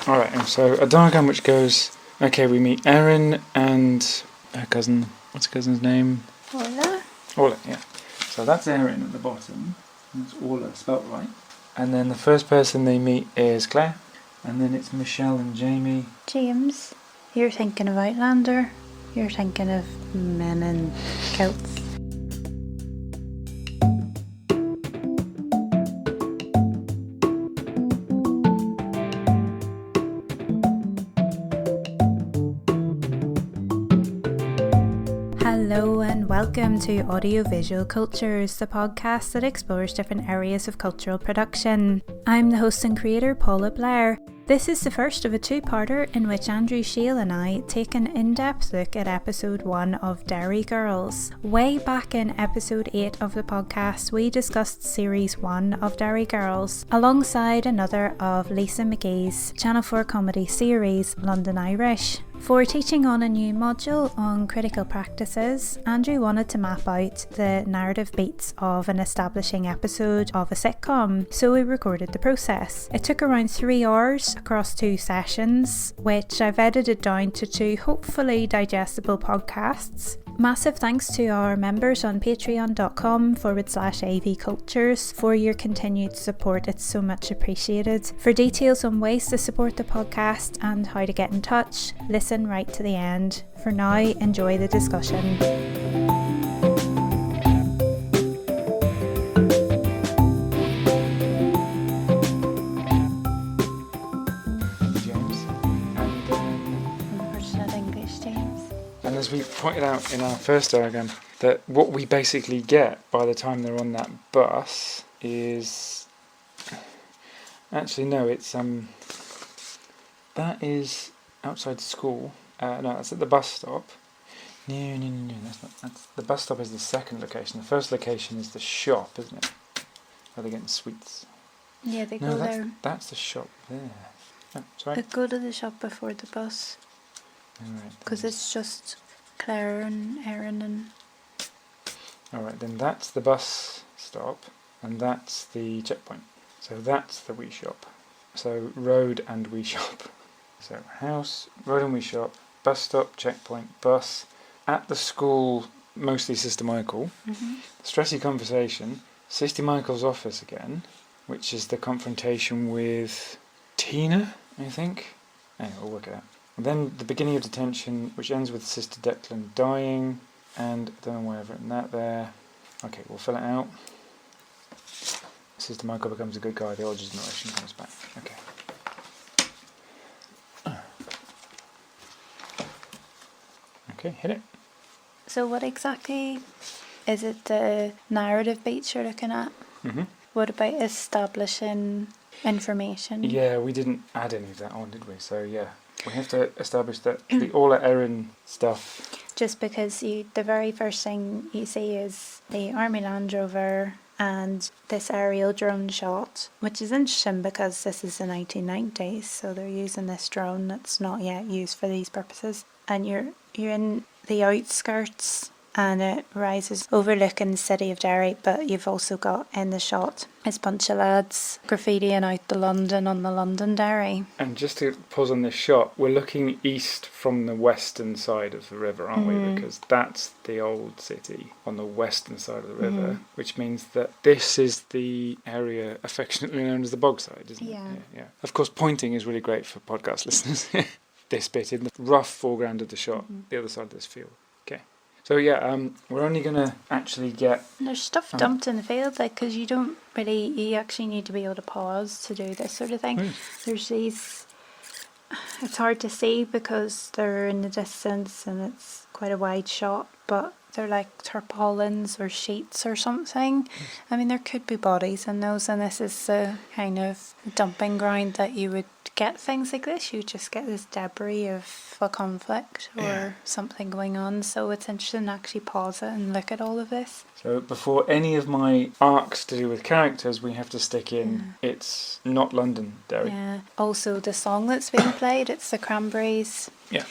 Alright, so a diagram which goes... Okay, we meet Erin and her cousin. What's her cousin's name? Paula, yeah. So that's Erin at the bottom. That's Paula, spelt right. And then the first person they meet is Claire. And then it's Michelle and Jamie. James, you're thinking of Outlander. You're thinking of men in kilts. Hello and welcome to Audiovisual Cultures, the podcast that explores different areas of cultural production. I'm the host and creator, Paula Blair. This is the first of a two-parter in which Andrew Shail and I take an in-depth look at episode 1 of Derry Girls. Way back in episode 8 of the podcast, we discussed series 1 of Derry Girls, alongside another of Lisa McGee's Channel 4 comedy series, London Irish. For teaching on a new module on critical practices, Andrew wanted to map out the narrative beats of an establishing episode of a sitcom, so we recorded the process. It took around 3 hours across 2 sessions, which I've edited down to 2 hopefully digestible podcasts. Massive thanks to our members on patreon.com/avcultures for your continued support. It's so much appreciated. For details on ways to support the podcast and how to get in touch, listen right to the end. For now, enjoy the discussion. And as we pointed out in our first diagram, that what we basically get by the time they're on that bus is... Actually, no, it's... That is outside school. No, that's at the bus stop. No, that's not... the bus stop is the second location. The first location is the shop, isn't it? Where they're getting sweets. Yeah, they go there. That's the shop there. Oh, sorry. They go to the shop before the bus. Because it's just Claire and Erin and... Alright, then that's the bus stop and that's the checkpoint. So that's the wee shop. So road and wee shop. So house, road and wee shop, bus stop, checkpoint, bus. At the school, mostly Sister Michael. Mm-hmm. Stressy conversation. Sister Michael's office again, which is the confrontation with Tina, I think. Anyway, we'll work it out. And then the beginning of detention, which ends with Sister Declan dying, and I don't know why I've written that there. Okay, we'll fill it out. Sister Michael becomes a good guy, the old generation comes back. Okay. Okay, hit it. So what exactly is it, the narrative beats you're looking at? Mm-hmm. What about establishing information? Yeah, we didn't add any of that on, did we? So yeah. We have to establish that the All Erin stuff... Just because the very first thing you see is the Army Land Rover and this aerial drone shot, which is interesting because this is the 1990s, so they're using this drone that's not yet used for these purposes. And you're in the outskirts and it rises overlooking the city of Derry, but you've also got in the shot this bunch of lads graffitiing out the London on the London Derry. And just to pause on this shot, we're looking east from the western side of the river, aren't we? Because that's the old city on the western side of the river, which means that this is the area affectionately known as the Bogside, isn't it? Yeah. Of course, pointing is really great for podcast listeners. This bit in the rough foreground of the shot, the other side of this field. So yeah, we're only going to actually get... There's stuff dumped in the field, like, because you actually need to be able to pause to do this sort of thing. There's these... It's hard to see because they're in the distance and it's quite a wide shot, but they're like tarpaulins or sheets or something. I mean, there could be bodies in those, and this is the kind of dumping ground that you would get things like this. You just get this debris of a conflict or something going on, so it's interesting to actually pause it and look at all of this. So before any of my arcs to do with characters, we have to stick in it's not London, Derry. Yeah. Also, the song that's being played, it's the Cranberries. Yeah.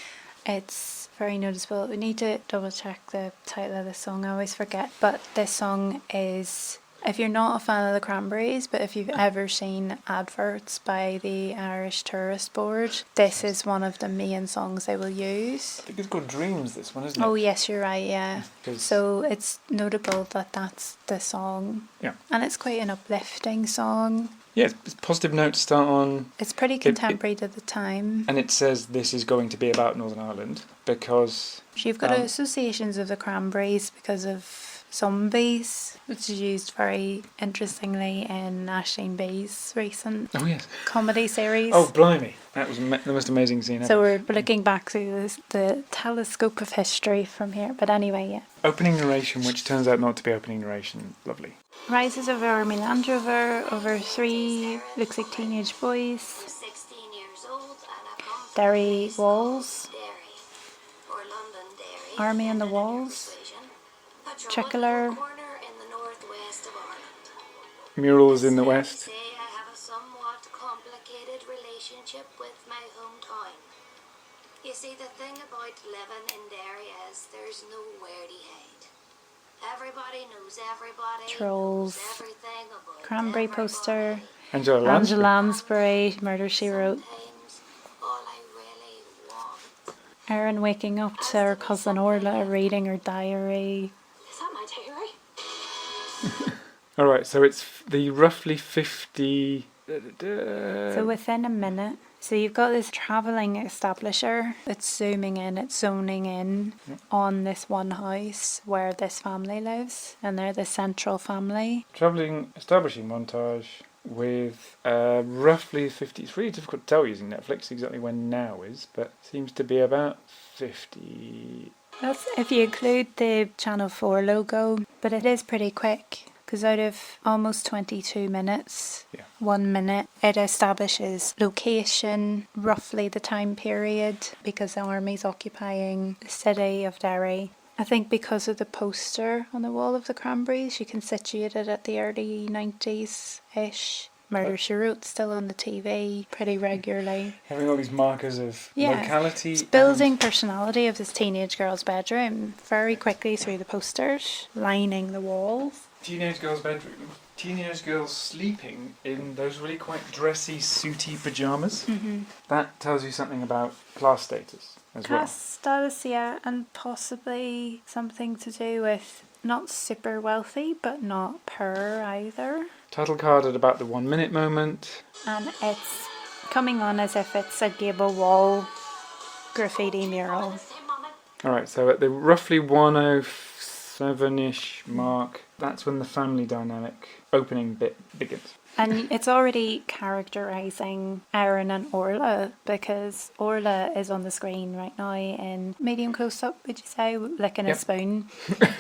It's very noticeable. We need to double check the title of the song, I always forget, but this song is If you're not a fan of the Cranberries, but if you've ever seen adverts by the Irish Tourist Board, this is one of the main songs they will use. I think it's called Dreams, this one, isn't it? Oh yes, you're right, yeah. So it's notable that that's the song. Yeah. And it's quite an uplifting song. Yeah, it's positive note to start on. It's pretty contemporary to the time. And it says this is going to be about Northern Ireland because... So you've got associations of the Cranberries because of zombies, which is used very interestingly in Aisling B's recent comedy series. Oh, blimey. That was the most amazing scene ever. So we're looking back through the telescope of history from here. But anyway, yeah. Opening narration, which turns out not to be opening narration. Lovely. Rises of Army Land Rover over 3 looks like teenage boys. 16 years old and Derry Walls. Derry, Army on the Walls. Tricolor. Murals in the west. I have a somewhat complicated relationship with my hometown. You see, the thing about living in Derry is there's nowhere to hide. Everybody knows everybody. Trolls. Knows everything about Cranberry everybody. poster. Angela Lansbury. Murder, She Wrote. Sometimes all I really want. Erin waking up to her cousin Orla reading her diary. Is that my diary? Alright, so it's the roughly 50... So within a minute. So you've got this travelling establisher. It's zooming in, it's zoning in on this one house where this family lives. And they're the central family. Travelling establishing montage with roughly 50... It's really difficult to tell using Netflix exactly when now is, but seems to be about 50... That's if you include the Channel 4 logo. But it is pretty quick. Because out of almost 22 minutes, 1 minute, it establishes location, roughly the time period, because the army's occupying the city of Derry. I think because of the poster on the wall of the Cranberries, you can situate it at the early 90s-ish. Murder, She Wrote still on the TV pretty regularly. Having all these markers of locality. It's building personality of this teenage girl's bedroom very quickly through the posters, lining the walls. Teenage girl's bedroom. Teenage girls sleeping in those really quite dressy, suity pyjamas. Mm-hmm. That tells you something about class status as well. Class status, yeah, and possibly something to do with not super wealthy, but not poor either. Title card at about the 1 minute moment. And it's coming on as if it's a gable wall graffiti mural. Alright, so at the roughly 107-ish mark, that's when the family dynamic opening bit begins. And it's already characterising Erin and Orla, because Orla is on the screen right now in medium close-up, would you say, licking a spoon,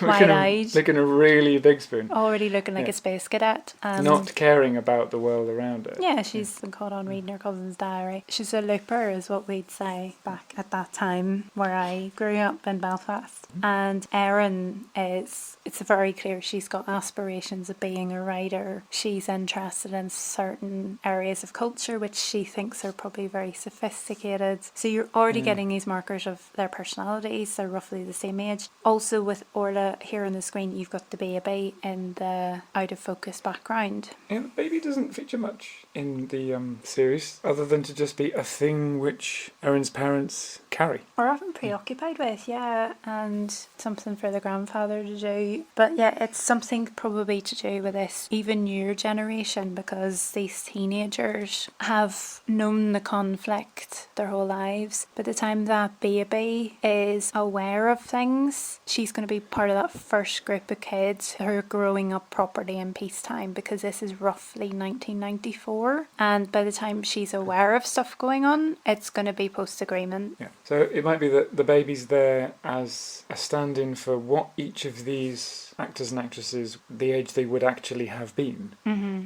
wide-eyed. Licking a really big spoon. Already looking like a space cadet. Not caring about the world around her. Yeah, she's been caught on reading her cousin's diary. She's a looper, is what we'd say back at that time where I grew up in Belfast. And Erin is, it's very clear she's got aspirations of being a writer. She's interested in certain areas of culture which she thinks are probably very sophisticated. So you're already getting these markers of their personalities. They're roughly the same age. Also with Orla here on the screen, you've got the baby in the out of focus background. Yeah, the baby doesn't feature much in the series other than to just be a thing which Erin's parents carry. Or often preoccupied with, yeah, and something for the grandfather to do. But yeah, it's something probably to do with this even newer generation, because these teenagers have known the conflict their whole lives. By the time that baby is aware of things, she's going to be part of that first group of kids who are growing up properly in peacetime, because this is roughly 1994. And by the time she's aware of stuff going on, it's going to be post-agreement. Yeah. So it might be that the baby's there as a stand-in for what each of these actors and actresses, the age they would actually have been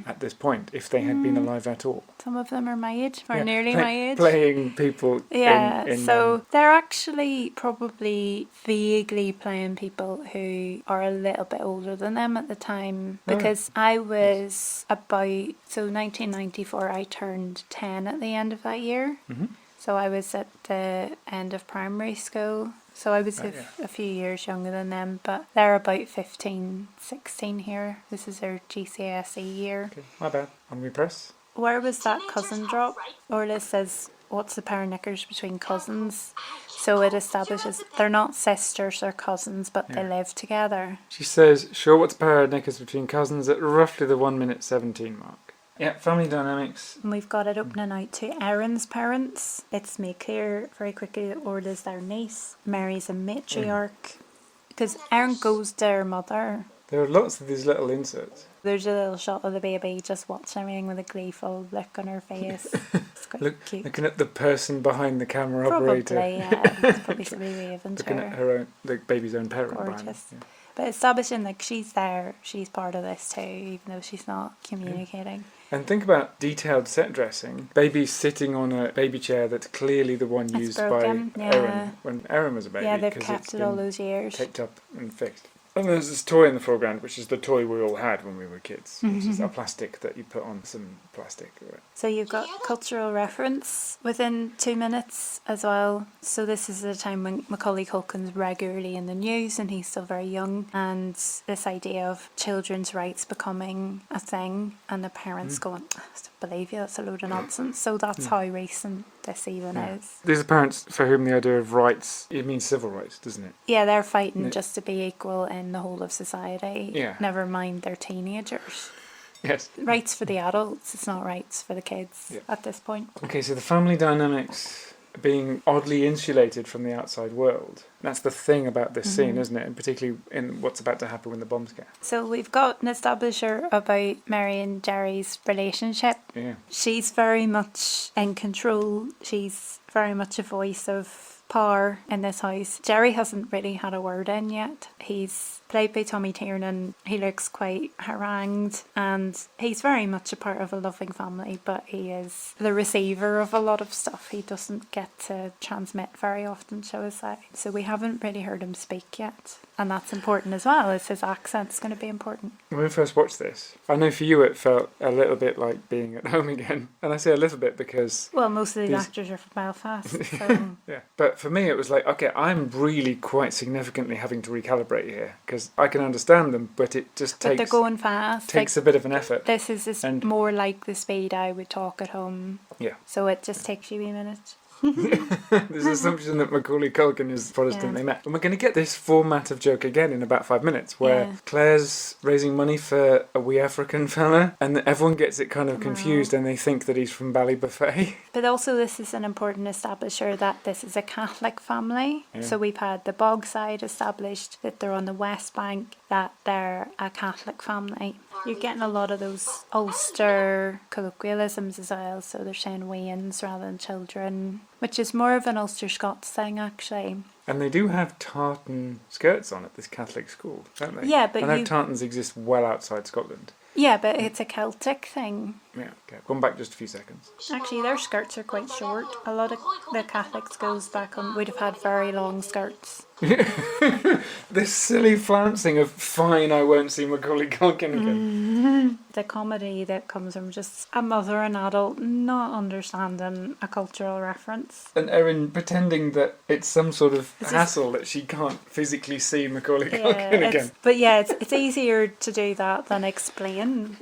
at this point, if they had been alive at all. Some of them are my age, or nearly my age. Playing people so they're actually probably vaguely playing people who are a little bit older than them at the time, because I was about, so 1994, I turned 10 at the end of that year. So I was at the end of primary school. So I was a few years younger than them, but they're about 15, 16 here. This is their GCSE year. Okay, my bad. On we press. Where was that cousin drop? Orla says, what's the pair of knickers between cousins? So it establishes they're not sisters or cousins, but they live together. She says, sure, what's a pair of knickers between cousins at roughly the 1:17 mark. Yeah, family dynamics. And we've got it opening out to Erin's parents. It's made clear very quickly that Orla's their niece. Mary's a matriarch. Because Erin goes to her mother. There are lots of these little inserts. There's a little shot of the baby just watching everything with a gleeful look on her face. It's quite cute. Looking at the person behind the camera Probably, operator. yeah. It's probably somebody waving to Looking her. at her own, the baby's own parent. Gorgeous. Behind, yeah. But establishing like she's there, she's part of this too, even though she's not communicating. And think about detailed set dressing. Baby's sitting on a baby chair that's clearly the one It's used broken, by yeah. Erin when Erin was a baby. Yeah, they've 'cause kept it's it all been those years. taped up and fixed. And there's this toy in the foreground, which is the toy we all had when we were kids, which is a plastic that you put on some plastic. So you've got cultural reference within 2 minutes as well. So this is the time when Macaulay Culkin's regularly in the news and he's still very young, and this idea of children's rights becoming a thing and the parents going, I don't believe you, that's a load of nonsense. So that's how recent this even is. These are parents for whom the idea of rights, it means civil rights, doesn't it? Yeah, they're fighting just to be equal in the whole of society. Yeah. Never mind their teenagers. Yes. Rights for the adults, it's not rights for the kids at this point. Okay, so the family dynamics being oddly insulated from the outside world. That's the thing about this scene, isn't it? And particularly in what's about to happen when the bombs go. So we've got an establisher about Mary and Jerry's relationship. Yeah. She's very much in control. She's very much a voice of power in this house. Jerry hasn't really had a word in yet. He's played by Tommy Tiernan. He looks quite harangued and he's very much a part of a loving family, but he is the receiver of a lot of stuff. He doesn't get to transmit very often, shall we say. So we haven't really heard him speak yet. And that's important as well, as his accent's going to be important. When we first watched this, I know for you it felt a little bit like being at home again. And I say a little bit because... Well, most of the actors are from Belfast, so... Yeah, but for me it was like, okay, I'm really quite significantly having to recalibrate here because I can understand them, but it just But takes... they're going fast. Takes a bit of an effort. This is And- more like the speed I would talk at home. Yeah. So it just takes you a minute. This assumption that Macaulay Culkin is Protestant they met. And we're going to get this format of joke again in about 5 minutes where Claire's raising money for a wee African fella and everyone gets it kind of confused and they think that he's from Ballybuffet. But also this is an important establisher that this is a Catholic family. Yeah. So we've had the Bogside established, that they're on the West Bank, that they're a Catholic family. You're getting a lot of those Ulster colloquialisms as well. So they're saying weans rather than children, which is more of an Ulster Scots thing actually. And they do have tartan skirts on at this Catholic school, don't they? Yeah, but I know tartans exist well outside Scotland. Yeah, but it's a Celtic thing. Yeah, okay. Going back just a few seconds. Actually, their skirts are quite short. A lot of the Catholic schools back home would have had very long skirts. This silly flouncing of, fine, I won't see Macaulay Culkin again. The comedy that comes from just a mother and adult not understanding a cultural reference. And Erin pretending that it's some sort of hassle that she can't physically see Macaulay Culkin again. But yeah, it's easier to do that than explain.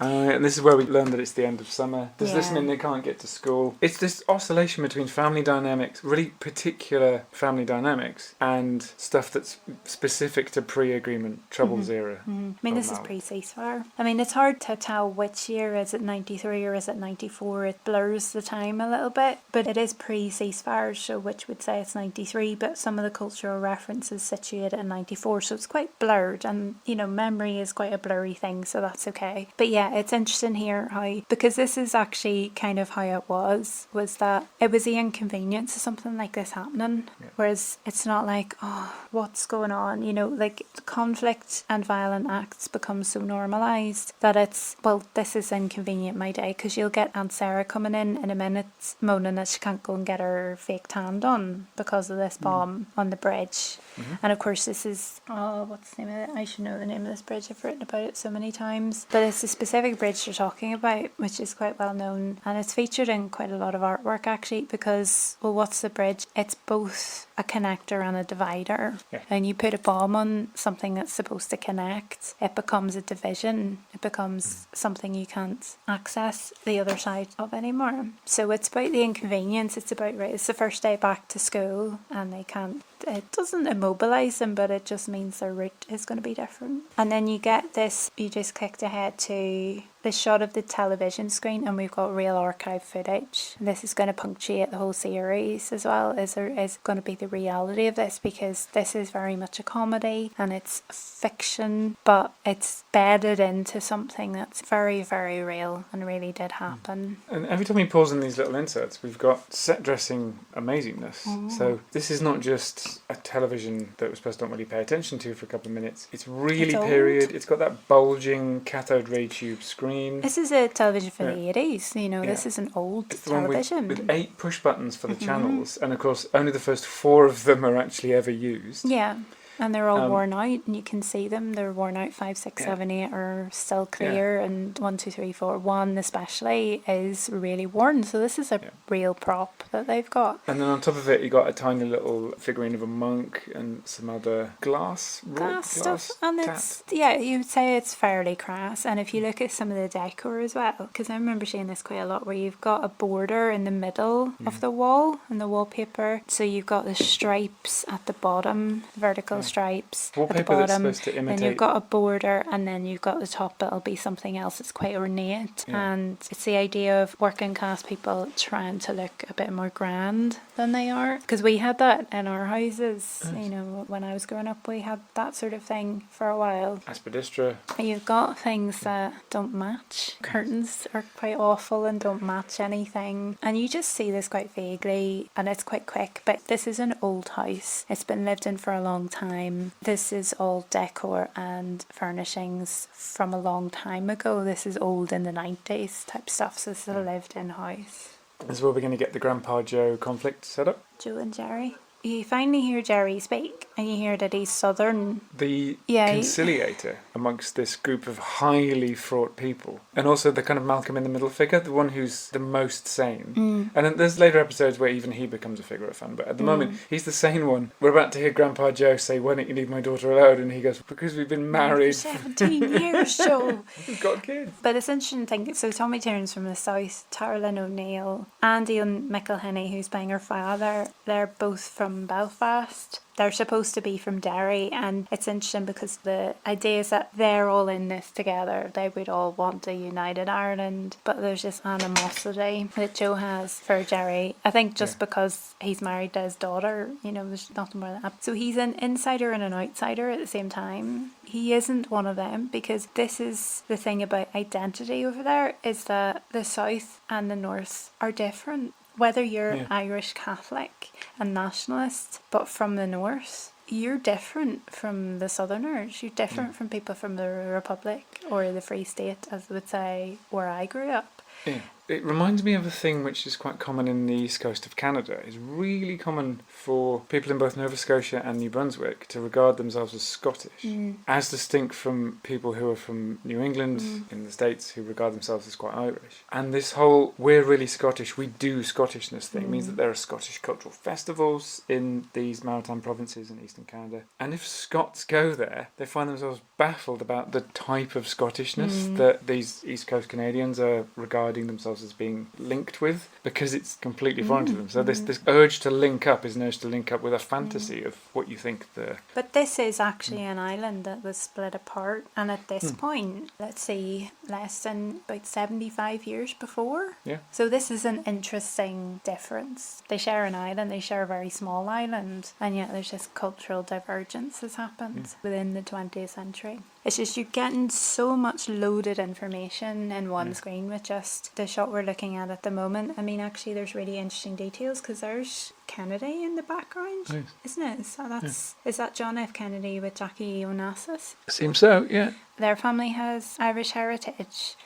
And this is where we learn that it's the end of summer. Does this mean they can't get to school? It's this oscillation between family dynamics, really particular family dynamics, and stuff that's specific to pre-agreement Troubles era. I mean, this is pre-ceasefire. I mean, it's hard to tell which year. Is it 93 or is it 94? It blurs the time a little bit, but it is pre-ceasefire, so which would say it's 93, but some of the cultural references situated in 94, so it's quite blurred, and, you know, memory is quite a blurry thing, so that's okay. But yeah, it's interesting here how, because this is actually kind of how it was that it was the inconvenience of something like this happening, whereas it's not like, oh, what's going on, you know, like conflict and violent acts become so normalised that it's, well, this is inconvenient my day, because you'll get Aunt Sarah coming in a minute moaning that she can't go and get her fake tan done because of this bomb on the bridge. And of course this is, what's the name of it? I should know the name of this bridge, I've written about it so many times, but it's a specific specific bridge you're talking about, which is quite well known, and it's featured in quite a lot of artwork actually, because, well, what's the bridge? It's both a connector and a divider. Yeah. And you put a bomb on something that's supposed to connect, it becomes a division. It becomes something you can't access the other side of anymore. So it's about the inconvenience. It's about, right, it's the first day back to school and they can't, it doesn't immobilise them, but it just means their route is going to be different. And then you get this, you just clicked ahead to the shot of the television screen, and we've got real archive footage. This is going to punctuate the whole series as well. Is going to be the reality of this, because this is very much a comedy and it's fiction, but it's bedded into something that's very, very real and really did happen. And every time we pause in these little inserts, we've got set dressing amazingness. So this is not just a television that we're supposed to not really pay attention to for a couple of minutes. It's really period. It's got that bulging cathode ray tube screen. This is a television for the 80s, you know, this is an old television. With 8 push buttons for the channels, and of course only the first 4 of them are actually ever used. Yeah. And they're all worn out, and you can see them. They're worn out. 5, 6, 7, 8 are still clear, and 1, 2, 3, 4, 1 especially is really worn. So this is a real prop that they've got. And then on top of it, you got a tiny little figurine of a monk and some other glass stuff. And it's you would say it's fairly crass. And if you look at some of the decor as well, because I remember seeing this quite a lot, where you've got a border in the middle of the wall and the wallpaper. So you've got the stripes at the bottom, vertical stripes wallpaper at the bottom, that's supposed to imitate. Then you've got a border, and then you've got the top that'll be something else. It's quite ornate, and it's the idea of working class people trying to look a bit more grand than they are, because we had that in our houses. You know, when I was growing up, we had that sort of thing for a while. Aspidistra. You've got things that don't match. Curtains are quite awful and don't match anything, and you just see this quite vaguely, and it's quite quick. But this is an old house. It's been lived in for a long time. This is all decor and furnishings from a long time ago. This is old in the 90s type stuff, so this is a lived in house. This is where we're going to get the Grandpa Joe conflict set up. Joe and Jerry. You finally hear Jerry speak, and you hear that he's southern. The conciliator amongst this group of highly fraught people. And also the kind of Malcolm in the middle figure, the one who's the most sane. And then there's later episodes where even he becomes a figure of fun. But at the moment, he's the sane one. We're about to hear Grandpa Joe say, "Why don't you leave my daughter alone?" And he goes, "Because we've been married for 17 years, Joe. We've got kids." But it's interesting thing. So Tommy Tiernan from the south, Tarlin O'Neill, Andy and McElhenney, who's playing her father, they're both from Belfast. They're supposed to be from Derry, and it's interesting because the idea is that they're all in this together. They would all want a united Ireland, but there's this animosity that Joe has for Jerry. I think just because he's married to his daughter, you know, there's nothing more than that. So he's an insider and an outsider at the same time. He isn't one of them, because this is the thing about identity over there, is that the south and the north are different. Whether you're Irish Catholic and nationalist, but from the north, you're different from the southerners. You're different from people from the Republic or the Free State, as they would say, where I grew up. Yeah. It reminds me of a thing which is quite common in the east coast of Canada. It's really common for people in both Nova Scotia and New Brunswick to regard themselves as Scottish, as distinct from people who are from New England in the States who regard themselves as quite Irish. And this whole "we're really Scottish, we do Scottishness" thing means that there are Scottish cultural festivals in these maritime provinces in eastern Canada. And if Scots go there, they find themselves baffled about the type of Scottishness that these East Coast Canadians are regarding themselves as being linked with, because it's completely foreign to them. So this urge to link up is an urge to link up with a fantasy of what you think the... But this is actually an island that was split apart, and at this point, let's see, less than about 75 years before. Yeah. So this is an interesting difference. They share an island, they share a very small island, and yet there's this cultural divergence that's happened within the 20th century. It's just you're getting so much loaded information in one screen with just the shot we're looking at the moment. I mean, actually, there's really interesting details, because there's Kennedy in the background, isn't it? So is that John F. Kennedy with Jackie Onassis? Seems so, yeah. Their family has Irish heritage.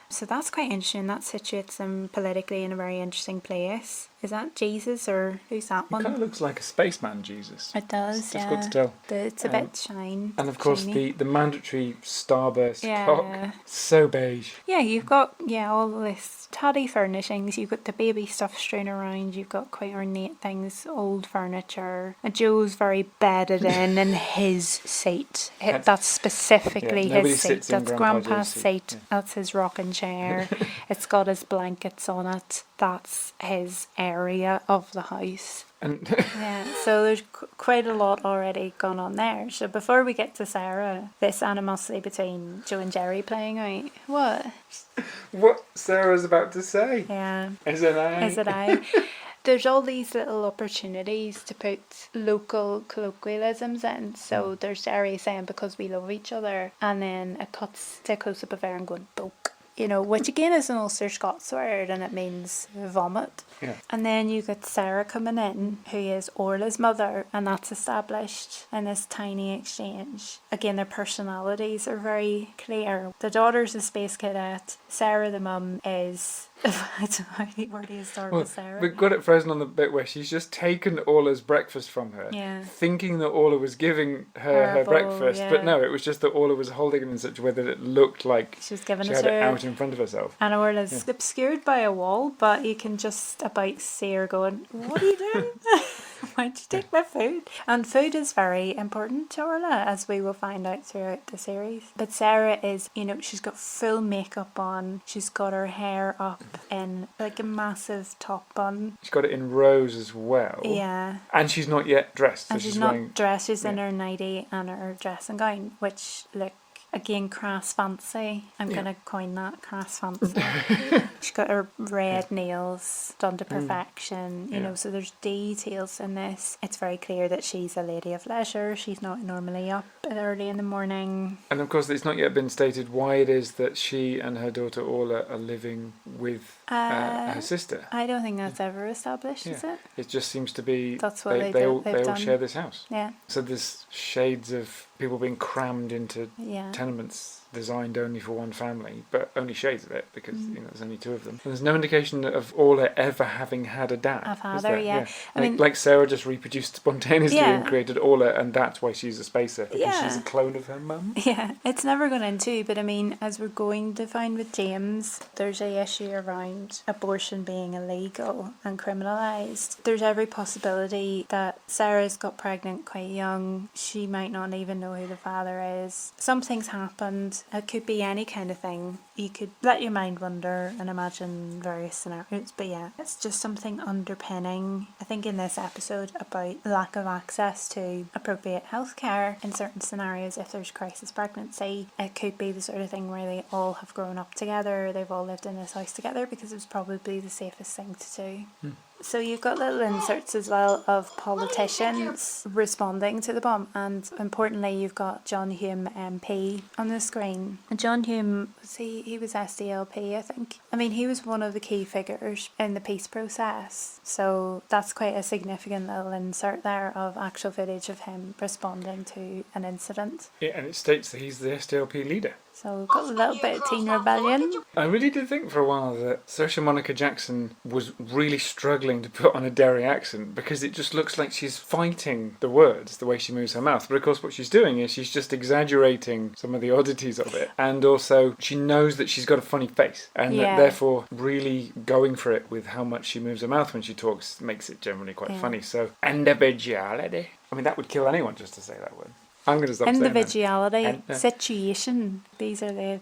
So that's quite interesting. That situates them politically in a very interesting place. Is that Jesus or who's that It one? kind of looks like a spaceman Jesus. It does, It's difficult to tell. It's a bit shiny. And of course the mandatory starburst Yeah. clock. So beige. Yeah, you've got all this toddy furnishings. You've got the baby stuff strewn around. You've got quite ornate things, old furniture. And Joe's very bedded in his seat. That's specifically nobody his seat. sits in That's Grandpa Grandpa's Joe's seat. seat. Yeah. That's his rocking chair. It's got his blankets on it. That's his area of the house. And Yeah, so there's quite a lot already gone on there. So before we get to Sarah, this animosity between Joe and Jerry playing out. What? what Sarah's about to say. Yeah. Is it I? Is it I? There's all these little opportunities to put local colloquialisms in. So there's Jerry saying because we love each other, and then it cuts to a close up of Aaron going boke. You know, which again is an Ulster Scots word and it means vomit. Yeah. And then you get Sarah coming in, who is Orla's mother, and that's established in this tiny exchange. Again, their personalities are very clear. The daughter's a space cadet. Sarah, the mum, is... I don't know where do you start with Sarah? We've got it frozen on the bit where she's just taken Orla's breakfast from her, thinking that Orla was giving her bowl, breakfast, but no, it was just that Orla was holding it in such a way that it looked like she was giving she it had to it her. out in front of herself. And Orla's obscured by a wall, but you can just about see her going, what are you doing? Why'd you take my food? And food is very important to Orla, as we will find out throughout the series. But Sarah is, she's got full makeup on. She's got her hair up in like a massive top bun. She's got it in rows as well. Yeah. And she's not yet dressed. So And she's not dressed. She's in her nightie and her dressing gown, which look... Again, crass fancy. I'm going to coin that, crass fancy. She's got her red nails done to perfection, you know, so there's details in this. It's very clear that she's a lady of leisure. She's not normally up early in the morning. And of course, it's not yet been stated why it is that she and her daughter Orla are living with her sister. I don't think that's ever established, is it? It just seems to be That's what they all done. share this house. Yeah. So there's shades of people being crammed into Yeah. tenements designed only for one family, but only shades of it because there's only two of them. And there's no indication of Orla ever having had a dad. A father, yeah. I mean, like Sarah just reproduced spontaneously Yeah. and created Orla, and that's why she's a spacer, because Yeah. she's a clone of her mum. Yeah, it's never gone into, but I mean, as we're going to find with James, there's a issue around abortion being illegal and criminalised. There's every possibility that Sarah's got pregnant quite young. She might not even know who the father is. Something's happened. It could be any kind of thing. You could let your mind wander and imagine various scenarios, but yeah, it's just something underpinning, I think, in this episode about lack of access to appropriate healthcare in certain scenarios. If there's crisis pregnancy, it could be the sort of thing where they all have grown up together, they've all lived in this house together because it was probably the safest thing to do. So you've got little inserts as well of politicians responding to the bomb, and importantly you've got John Hume MP on the screen. And John Hume, he was SDLP, I think. I mean, he was one of the key figures in the peace process, so that's quite a significant little insert there of actual footage of him responding to an incident. Yeah, and it states that he's the SDLP leader. So we've got a little bit of teen rebellion. I really did think for a while that Saoirse Monica Jackson was really struggling to put on a Derry accent because it just looks like she's fighting the words, the way she moves her mouth. But of course what she's doing is she's just exaggerating some of the oddities of it. And also she knows that she's got a funny face. And that therefore really going for it with how much she moves her mouth when she talks makes it generally quite funny. So, individuality. I mean, that would kill anyone just to say that word. I'm going to stop saying that. Individuality, situation. These are the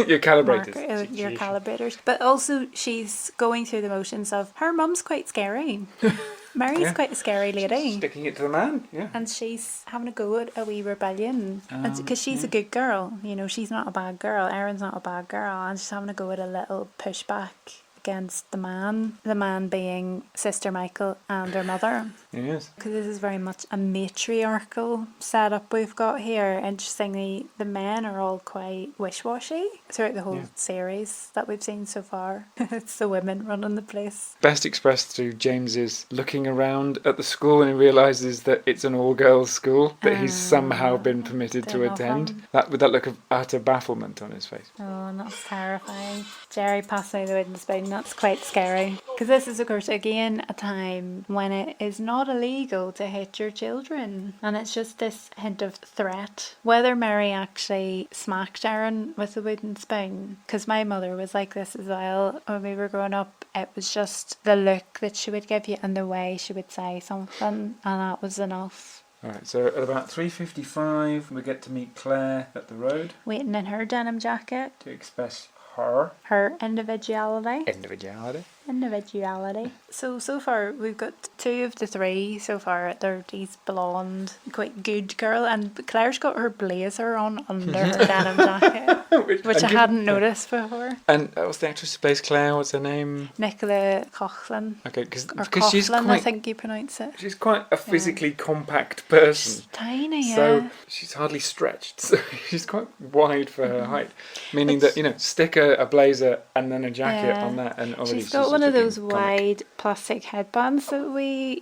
your calibrators. your calibrators. But also she's going through the motions of her mum's quite scary. Mary's quite a scary lady. Sticking it to the man, yeah. And she's having a go at a wee rebellion. Because she's a good girl. You know, she's not a bad girl. Erin's not a bad girl. And she's having a go at a little pushback against the man being Sister Michael and her mother. Yes. Because this is very much a matriarchal setup we've got here. Interestingly, the men are all quite wish-washy throughout the whole series that we've seen so far. It's the women running the place. Best expressed through James's looking around at the school when he realises that it's an all-girls school that he's somehow been permitted to attend. That with that look of utter bafflement on his face. Oh, and that's terrifying. Jerry passing the wooden spoon. that's quite scary. Because this is, of course, again, a time when it is not illegal to hit your children. And it's just this hint of threat. Whether Mary actually smacked Aaron with a wooden spoon, because my mother was like this as well when we were growing up. It was just the look that she would give you and the way she would say something, and that was enough. Alright, so at about 3:55 we get to meet Claire at the road. Waiting in her denim jacket. To express her individuality. Individuality. So far we've got 2 of the 3 so far. They're these blonde, quite good girl, and Claire's got her blazer on under her denim jacket, which I hadn't noticed before. And what's the actress who plays Claire? What's her name? Nicola Coughlan. Okay, because she's Coughlan, quite, I think you pronounce it. She's quite a physically compact person. She's tiny, So she's hardly stretched. So she's quite wide for her height, meaning that stick a blazer and then a jacket on that, and already she's got one of those wide plastic headbands that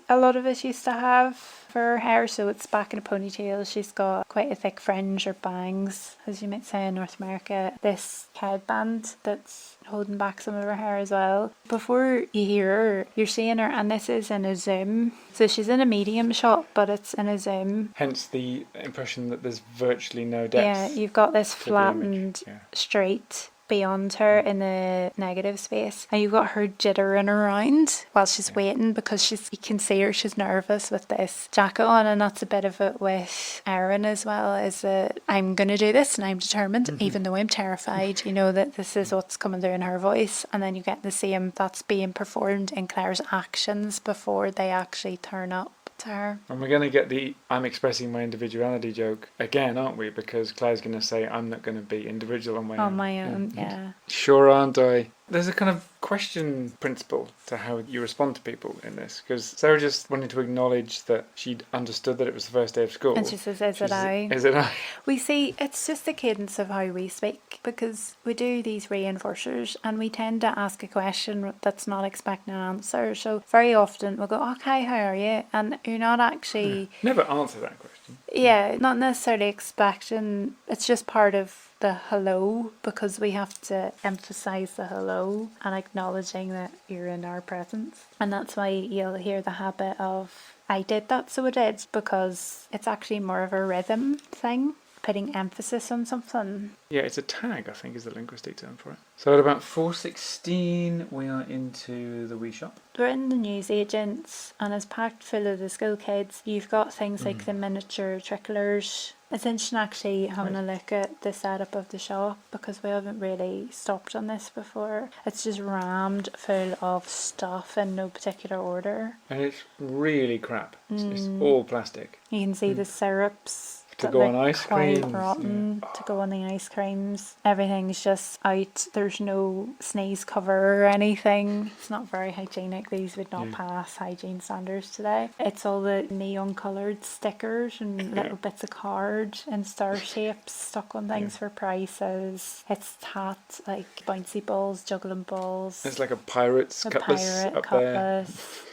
a lot of us used to have for her hair, so it's back in a ponytail. She's got quite a thick fringe or bangs, as you might say in North America. This headband that's holding back some of her hair as well. Before you hear her, you're seeing her, and this is in a zoom. So she's in a medium shot, but it's in a zoom. Hence the impression that there's virtually no depth. Yeah, you've got this flattened street beyond her in the negative space, and you've got her jittering around while she's waiting, because you can see her, she's nervous with this jacket on. And that's a bit of it with Erin as well, is that I'm going to do this and I'm determined, even though I'm terrified. You know that this is what's coming through in her voice, and then you get the same that's being performed in Claire's actions before they actually turn up to her. And we're going to get the I'm expressing my individuality joke again, aren't we? Because Claire's going to say, I'm not going to be individual on my own. On my own, yeah. Sure aren't I? There's a kind of question principle to how you respond to people in this, because Sarah just wanted to acknowledge that she'd understood that it was the first day of school. And she says, Is it I? We see, it's just the cadence of how we speak, because we do these reinforcers and we tend to ask a question that's not expecting an answer. So very often we'll go, okay, how are you? And you're not actually... Never answer that question. Yeah, not necessarily expecting. It's just part of the hello, because we have to emphasize the hello and acknowledging that you're in our presence. And that's why you'll hear the habit of I did that, so I did, because it's actually more of a rhythm thing, putting emphasis on something. Yeah, it's a tag, I think, is the linguistic term for it. So at about 4:16 we are into the wee shop. We're in the newsagents, and it's packed full of the school kids. You've got things like the miniature tricklers. It's interesting actually having a look at the setup of the shop, because we haven't really stopped on this before. It's just rammed full of stuff in no particular order. And it's really crap. It's all plastic. You can see the syrups. To go on ice quite creams. rotten to go on the ice creams. Everything's just out. There's no sneeze cover or anything. It's not very hygienic. These would not pass hygiene standards today. It's all the neon coloured stickers and little bits of card in star shapes stuck on things for prices. It's hats, like bouncy balls, juggling balls. It's like a pirate's cutlass up there.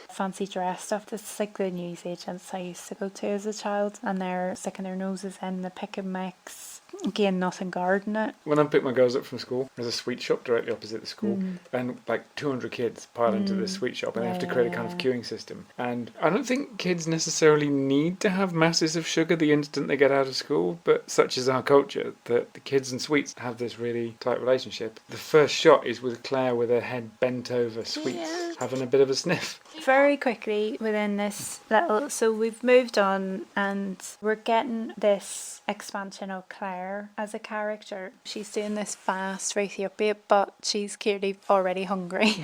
Fancy dress stuff. It's like the newsagents I used to go to as a child, and they're sticking their noses in the pick and mix. Again, nothing garden it. When I pick my girls up from school, there's a sweet shop directly opposite the school, and like 200 kids pile into this sweet shop, and they have to create a kind of queuing system. And I don't think kids necessarily need to have masses of sugar the instant they get out of school, but such is our culture that the kids and sweets have this really tight relationship. The first shot is with Claire with her head bent over sweets, having a bit of a sniff. Very quickly within this little, so we've moved on and we're getting this expansion of Claire as a character. She's doing this fast for Ethiopia, but she's clearly already hungry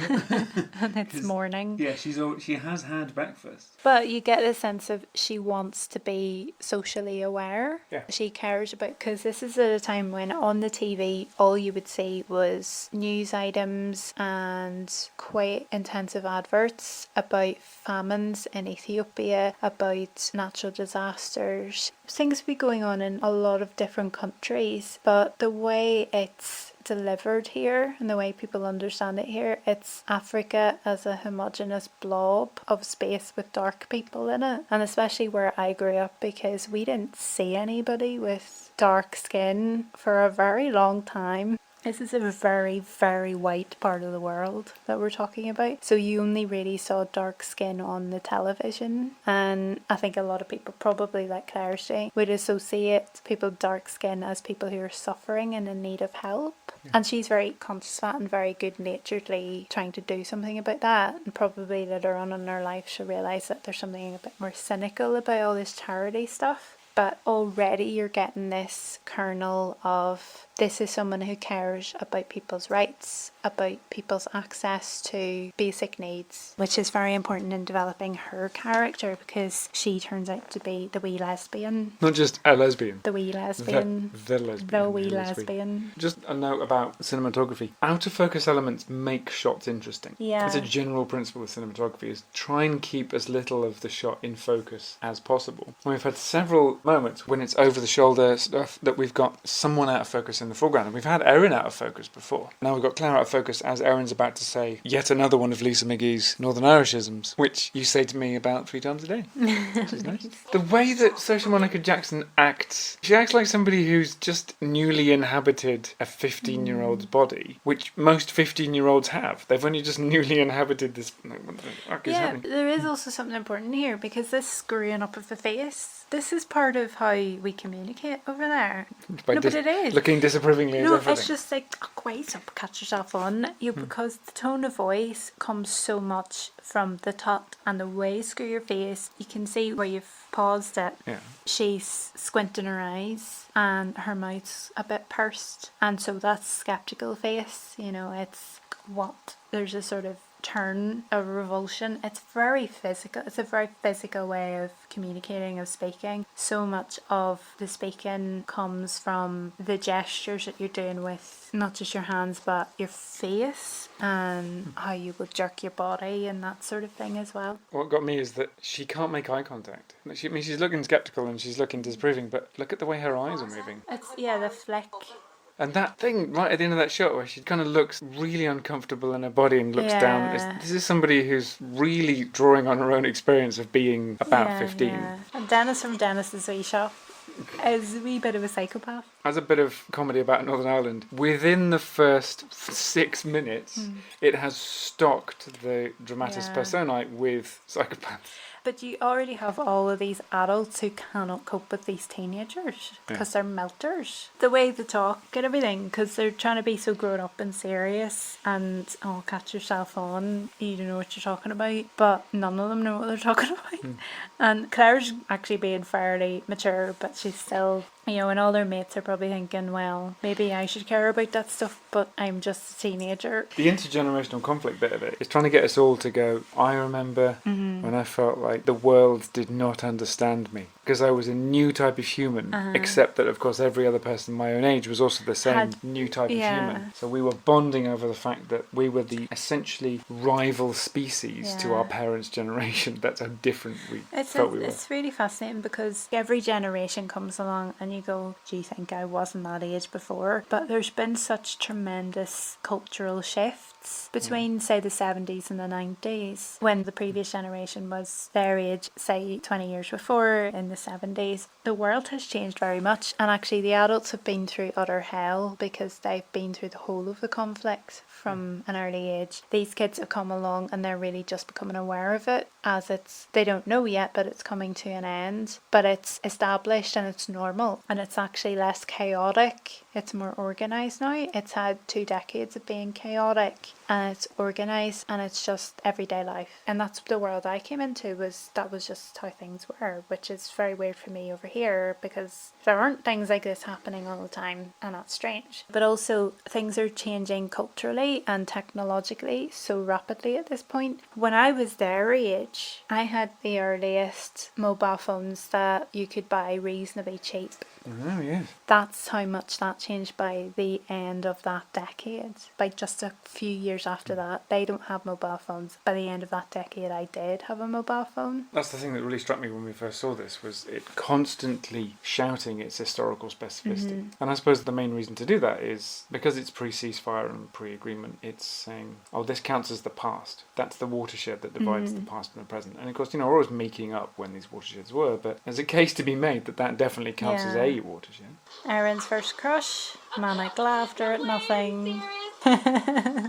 and it's morning. Yeah, she has had breakfast. But you get a sense of she wants to be socially aware. Yeah. She cares about, because this is at a time when on the TV all you would see was news items and quite intensive adverts about famines in Ethiopia, about natural disasters. Things be going on in a lot of different countries, but the way it's delivered here and the way people understand it here, it's Africa as a homogenous blob of space with dark people in it. And especially where I grew up, because we didn't see anybody with dark skin for a very long time. This is a very, very white part of the world that we're talking about. So you only really saw dark skin on the television. And I think a lot of people, probably like Claire's saying, would associate people with dark skin as people who are suffering and in need of help. Yeah. And she's very conscious of that and very good-naturedly trying to do something about that. And probably later on in her life she'll realise that there's something a bit more cynical about all this charity stuff. But already you're getting this kernel of this is someone who cares about people's rights, about people's access to basic needs, which is very important in developing her character because she turns out to be the wee lesbian. Not just a lesbian. The wee lesbian. The lesbian. The wee lesbian. Just a note about cinematography. Out of focus elements make shots interesting. Yeah. It's a general principle of cinematography is try and keep as little of the shot in focus as possible. And we've had several moments when it's over the shoulder stuff that we've got someone out of focus in the foreground. And we've had Erin out of focus before. Now we've got Claire out of focus as Erin's about to say yet another one of Lisa McGee's Northern Irishisms, which you say to me about 3 times a day. Which is nice. The way that Saoirse Monica Jackson acts, she acts like somebody who's just newly inhabited a 15-year-old's body, which most 15-year-olds have. They've only just newly inhabited this. What the fuck is happening? There is also something important here because this screwing up of the face, this is part of how we communicate over there. But it is. Looking disapprovingly at everything. It's just like, wait up, catch yourself on. Because the tone of voice comes so much from the top and the way you screw your face. You can see where you've paused it. Yeah. She's squinting her eyes and her mouth's a bit pursed. And so that's skeptical face. It's what? There's a sort of turn, a revulsion. It's very physical. It's a very physical way of communicating, of speaking. So much of the speaking comes from the gestures that you're doing with not just your hands but your face and how you would jerk your body and that sort of thing as well. What got me is that she can't make eye contact. She's looking skeptical and she's looking disapproving, but look at the way her eyes are moving. It's the flick. And that thing right at the end of that shot where she kind of looks really uncomfortable in her body and looks down. This is somebody who's really drawing on her own experience of being about 15. Yeah. And Dennis from Dennis's Wee Shop is a wee bit of a psychopath. As a bit of comedy about Northern Ireland, within the first 6 minutes, it has stocked the dramatis personae with psychopaths. But you already have all of these adults who cannot cope with these teenagers because they're melters. The way they talk and everything, because they're trying to be so grown up and serious and, catch yourself on, you don't know what you're talking about, but none of them know what they're talking about. And Claire's actually being fairly mature, but she's still, and all their mates are probably thinking, well, maybe I should care about that stuff, but I'm just a teenager. The intergenerational conflict bit of it is trying to get us all to go, I remember when I felt like the world did not understand me because I was a new type of human, except that, of course, every other person my own age was also the same new type of human. So we were bonding over the fact that we were the essentially rival species to our parents' generation. That's how different we felt we were. It's really fascinating because every generation comes along and you go, do you think I wasn't that age before? But there's been such tremendous cultural shifts between, say, the 70s and the 90s, when the previous generation was their age, say, 20 years before, in the 70s. The world has changed very much, and actually the adults have been through utter hell because they've been through the whole of the conflict from an early age. These kids have come along and they're really just becoming aware of it as they don't know yet, but it's coming to an end. But it's established and it's normal and it's actually less chaotic. It's more organised now. It's had 2 decades of being chaotic and it's organised and it's just everyday life. And that's the world I came into, that was just how things were, which is very weird for me over here because there aren't things like this happening all the time and that's strange. But also things are changing culturally and technologically so rapidly at this point. When I was their age, I had the earliest mobile phones that you could buy reasonably cheap. Oh, yes. That's how much that changed by the end of that decade. By just a few years after that, they don't have mobile phones. By the end of that decade, I did have a mobile phone. That's the thing that really struck me when we first saw this, was it constantly shouting its historical specificity. And I suppose the main reason to do that is because it's pre-ceasefire and pre-agreement, it's saying, this counts as the past. That's the watershed that divides the past from the present. And of course, we're always making up when these watersheds were, but there's a case to be made that definitely counts as a a watershed. Erin's first crush, manic laughter at nothing.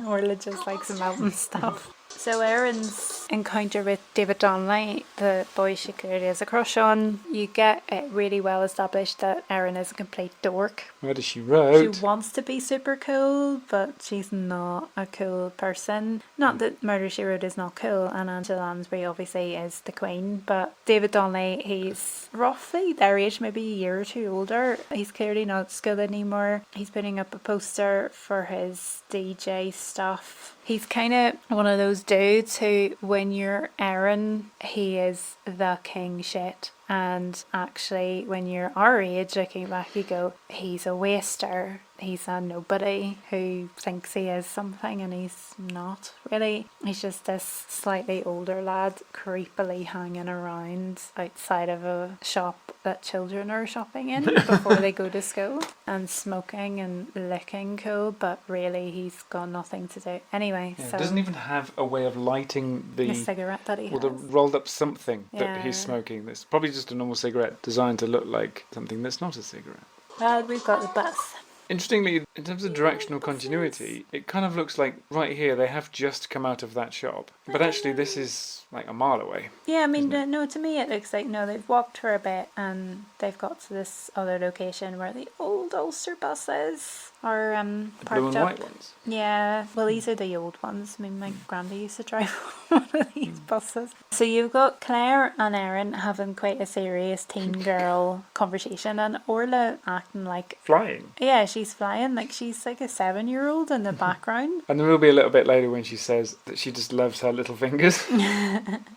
Orla just likes melting stuff. So Erin's encounter with David Donnelly, the boy she clearly has a crush on, you get it really well established that Erin is a complete dork. Where does she wrote? She wants to be super cool, but she's not a cool person. Not that Murder, She Wrote is not cool, and Angela Lansbury obviously is the queen, but David Donnelly, he's roughly their age, maybe a year or two older. He's clearly not at school anymore. He's putting up a poster for his DJ stuff. He's kind of one of those dudes who, when you're Erin, he is the king shit. And actually, when you're our age, looking back, you go, he's a waster. He's a nobody who thinks he is something and he's not really. He's just this slightly older lad creepily hanging around outside of a shop that children are shopping in before they go to school, and smoking and looking cool, but really he's got nothing to do. Anyway, Yeah, so doesn't even have a way of lighting the cigarette that he or has. the rolled up something that Yeah. he's smoking. That's probably just a normal cigarette designed to look like something that's not a cigarette. Well, we've got the bus. Interestingly, in terms of directional continuity, it kind of looks like right here they have just come out of that shop. But actually this is like a mile away. Yeah, I mean, no, to me it looks like, no, they've walked for a bit and they've got to this other location where the old Ulster buses are The parked blue and up. white ones. Yeah, well, these are the old ones. I mean, my granddad used to drive one of these buses. So you've got Claire and Erin having quite a serious teen girl conversation, and Orla acting like, Flying. yeah, she's flying, like she's like a 7-year-old in the background. And there will be a little bit later when she says that she just loves her little fingers.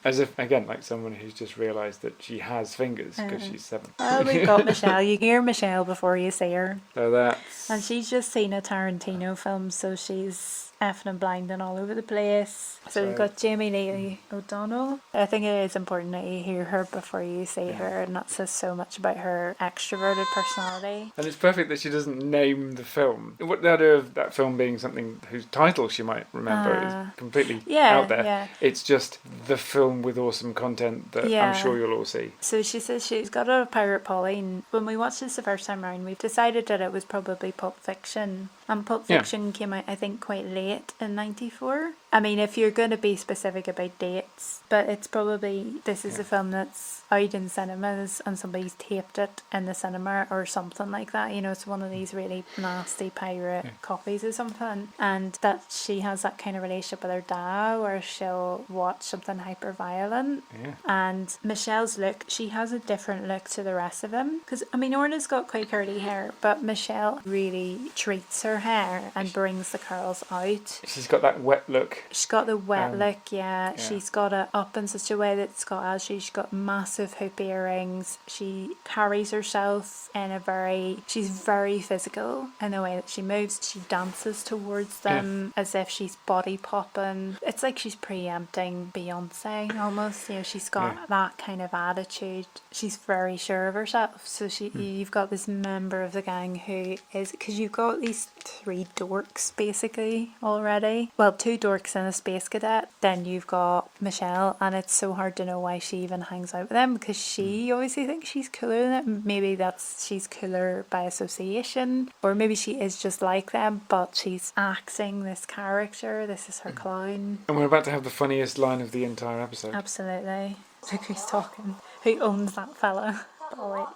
As if, again, like someone who's just realised that she has fingers because she's 7. Well, we've got Michelle. You hear Michelle before you see her. So that's... And she's just seen a Tarantino film, so she's effing and blinding all over the place. So we've got Jamie Lee O'Donnell. I think it is important that you hear her before you see her, and that says so much about her extroverted personality. And it's perfect that she doesn't name the film. What the idea of that film being something whose title she might remember is completely out there. Yeah. It's just the film with awesome content that I'm sure you'll all see. So she says she's got a Pirate Polly, and when we watched this the first time round, we decided that it was probably Pulp Fiction. And Pulp Fiction came out, I think, quite late in 94. I mean, if you're going to be specific about dates, but it's probably, this is a film that's out in cinemas and somebody's taped it in the cinema or something like that. You know, it's one of these really nasty pirate copies or something. And that she has that kind of relationship with her dad where she'll watch something hyper violent. Yeah. And Michelle's look, she has a different look to the rest of them. Because, I mean, Orla's got quite curly hair, but Michelle really treats her hair and brings the curls out. She's got that wet look. She's got the wet look, yeah. She's got it up in such a way that Scott has. She's got massive hoop earrings. She carries herself in a she's very physical in the way that she moves. She dances towards them as if she's body popping. It's like she's preempting Beyonce almost. You know, she's got that kind of attitude. She's very sure of herself. So you've got this member of the gang who is, because you've got these 3 dorks basically already. Well, 2 dorks and a space cadet. Then you've got Michelle, and it's so hard to know why she even hangs out with them, because she obviously thinks she's cooler than them. Maybe she's cooler by association, or maybe she is just like them, but she's acting this character. This is her clown. And we're about to have the funniest line of the entire episode. Absolutely. Look who's talking. Who owns that fella? But like,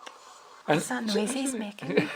what's that noise he's making?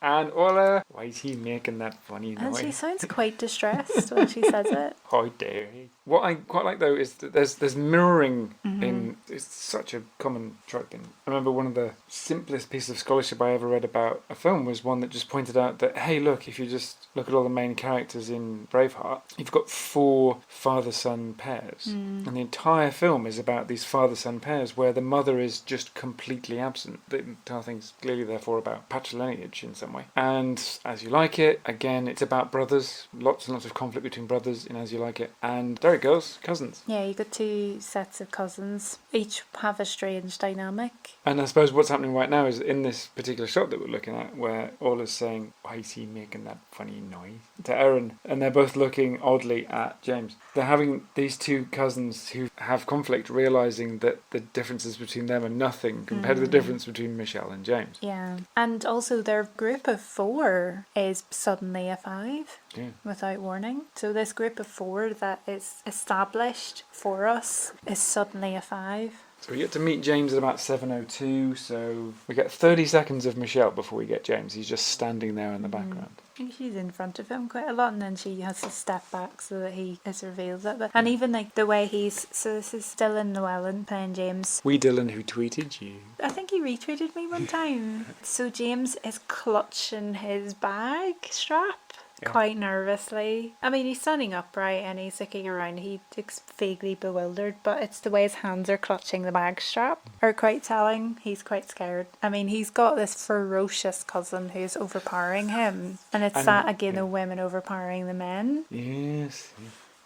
And Orla, why is he making that funny noise? And she sounds quite distressed when she says it. How dare he? What I quite like though is that there's mirroring in, it's such a common trope. I remember one of the simplest pieces of scholarship I ever read about a film was one that just pointed out that, hey look, if you just look at all the main characters in Braveheart, you've got 4 father-son pairs. And the entire film is about these father-son pairs where the mother is just completely absent. The entire thing's clearly therefore about patrilineage in some we? And As You Like It, again, it's about brothers, lots and lots of conflict between brothers in As You Like It. And Derry Girls, cousins. Yeah, you got two sets of cousins, each have a strange dynamic. And I suppose what's happening right now is in this particular shot that we're looking at, where Orla's saying, "Why is he making that funny noise?" to Erin, and they're both looking oddly at James. They're having these two cousins who have conflict, realising that the differences between them are nothing compared to the difference between Michelle and James. Yeah, and also their group of 4 is suddenly a 5. Yeah. Without warning. So this group of 4 that is established for us is suddenly a 5. So we get to meet James at about 7:02, so we get 30 seconds of Michelle before we get James. He's just standing there in the background. I think she's in front of him quite a lot, and then she has to step back so that he is revealed at it. And even like the way so this is Dylan Llewellyn playing James. We Dylan who tweeted you. I think he retweeted me one time. So James is clutching his bag strap. Yeah. Quite nervously. I mean, he's standing upright and he's looking around. He looks vaguely bewildered, but it's the way his hands are clutching the bag strap are quite telling. He's quite scared. I mean, he's got this ferocious cousin who's overpowering him, and it's that again of women overpowering the men. Yes.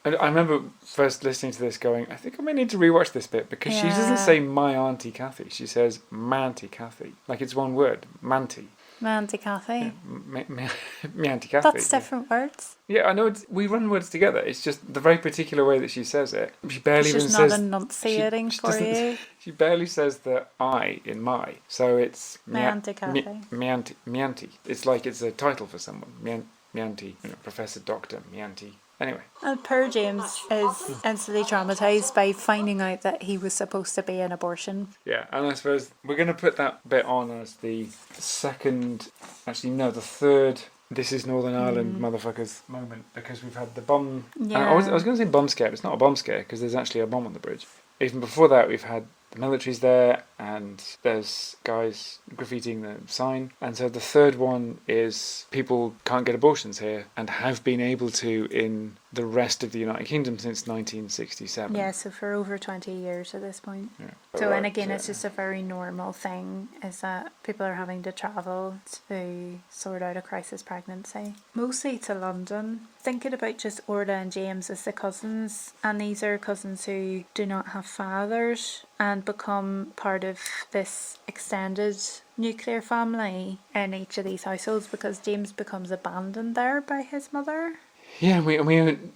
And I remember first listening to this going, I think I may need to rewatch this bit, because she doesn't say my auntie Kathy. She says manty Kathy. Like it's one word, manty. My auntie Kathy. Me auntie Kathy. That's different words. Yeah, I know. We run words together. It's just the very particular way that she says it. She barely She's even just says. not enunciating for you. She barely says the I in my. So it's My auntie Kathy. Me auntie. It's like it's a title for someone. Me auntie. Professor, doctor, me auntie. Anyway. And poor James is instantly traumatised by finding out that he was supposed to be an abortion. Yeah, and I suppose we're going to put that bit on as the third This Is Northern Ireland motherfuckers moment, because we've had the bomb. Yeah. I was going to say bomb scare, but it's not a bomb scare because there's actually a bomb on the bridge. Even before that, we've had the military's there, and there's guys graffitiing the sign. And so the third one is people can't get abortions here and have been able to in the rest of the United Kingdom since 1967. Yeah, so for over 20 years at this point. Yeah. So, and again, it's just a very normal thing, is that people are having to travel to sort out a crisis pregnancy. Mostly to London. Thinking about just Orla and James as the cousins, and these are cousins who do not have fathers and become part of this extended nuclear family in each of these households, because James becomes abandoned there by his mother. Yeah, we